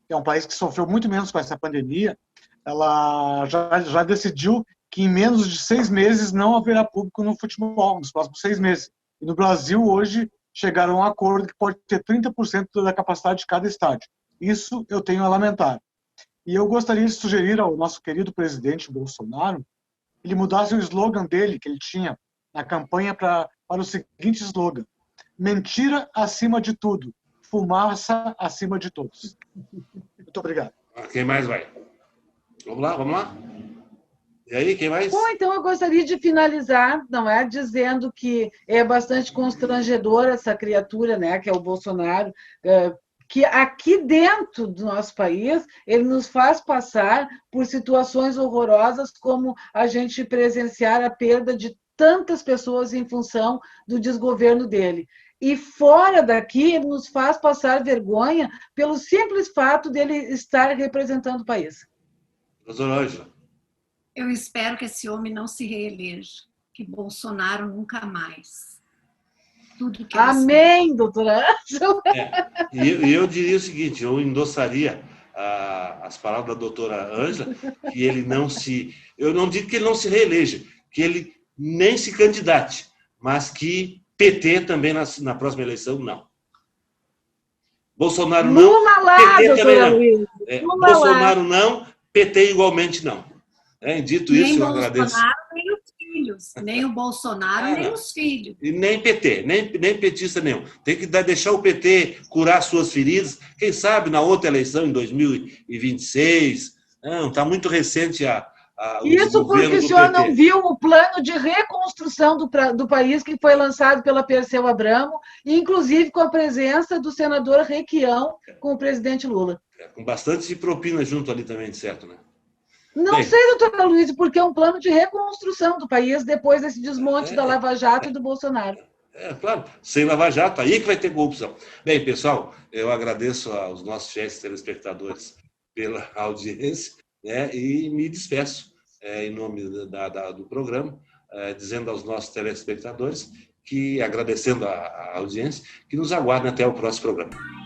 que é um país que sofreu muito menos com essa pandemia, ela já decidiu que em menos de 6 meses não haverá público no futebol, nos próximos 6 meses. E no Brasil, hoje, chegaram a um acordo que pode ter 30% da capacidade de cada estádio. Isso eu tenho a lamentar. E eu gostaria de sugerir ao nosso querido presidente Bolsonaro que ele mudasse o slogan dele, que ele tinha na campanha, para o seguinte slogan: mentira acima de tudo, fumaça acima de todos. Muito obrigado. Quem mais vai? Vamos lá, vamos lá. E aí, quem mais? Bom, então eu gostaria de finalizar, não é, dizendo que é bastante constrangedora essa criatura, né, que é o Bolsonaro, que aqui dentro do nosso país ele nos faz passar por situações horrorosas, como a gente presenciar a perda de tantas pessoas em função do desgoverno dele. E fora daqui, ele nos faz passar vergonha pelo simples fato dele estar representando o país. Doutora Ângela. Eu espero que esse homem não se reeleja, que Bolsonaro nunca mais. Tudo que Amém, doutora Ângela. E eu diria o seguinte, eu endossaria as palavras da doutora Ângela, que ele não se... Eu não digo que ele não se reeleja, que ele nem se candidate, mas que PT também na próxima eleição, não. Bolsonaro não, Lula lá, PT também não. Lula Bolsonaro lá. não, PT igualmente não. Dito nem isso, eu Bolsonaro, agradeço. nem os filhos. Nem o Bolsonaro, nem os filhos. E nem PT, nem petista nenhum. Tem que deixar o PT curar suas feridas. Quem sabe na outra eleição, em 2026. Não, está muito recente o Isso porque o senhor PT. não viu o plano de reconstrução do país que foi lançado pela Perseu Abramo, inclusive com a presença do senador Requião com o presidente Lula. Com bastante propina junto ali também, de certo, né? Não sei, doutora Luiz, porque é um plano de reconstrução do país depois desse desmonte da Lava Jato e do Bolsonaro. Claro, sem Lava Jato, aí que vai ter corrupção. Bem, pessoal, eu agradeço aos nossos fiéis telespectadores pela audiência, né, e me despeço em nome do programa, dizendo aos nossos telespectadores, agradecendo a audiência, que nos aguardem até o próximo programa.